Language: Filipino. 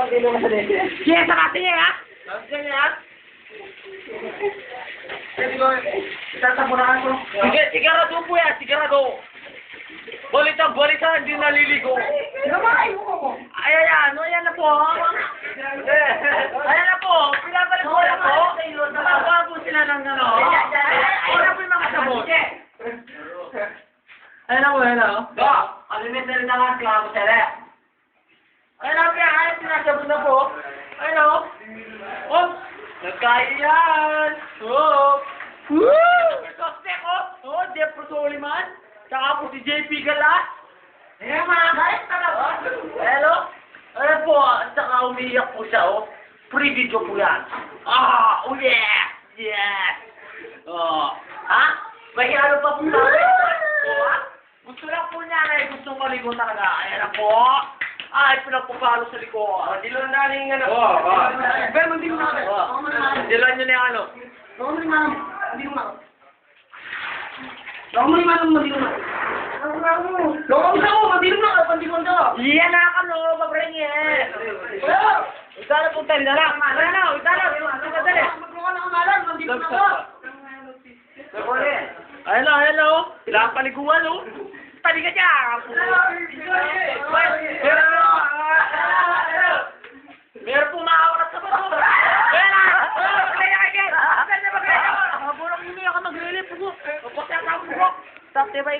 Sige, sarati niya, ha? Sige niya, ha? Sige, sigurado po yan, sigurado. Balitan, hindi naliligo. Ayan na po. Ayan na po, pinabalik ko na po. Nakagawa po sila ng ano. Ayan na po yung mga sabot. Ayan na po, ayan na. Alimentar na nga, klamo sila. Ayan na po yan, ayan sinasabot na po. Ayan na po. Oh, nagkain yan. Oh. Woo! Sostek, oh. Oh, Jeff Soliman. Saka po si JP Galas. Eh, mga guys, hello? Ano po, saka umiiyak po siya, oh. Pre-video po yan. Oh yeah! Yes! Oh, ha? May ano pa po sa akin? Oh, ha? Gusto lang po niya na gustong maligo talaga. Ayan na po. Ay, pinagpapalo sa likod. Dilan na rin nga na. Pero hindi mo na. Dilan nyo na yung ano. Hindi mo na. Iya na ka no, pabrengye. Utala po tayo na lang. Utala. Hello. Sila paliguan, no? Tali ka dyan.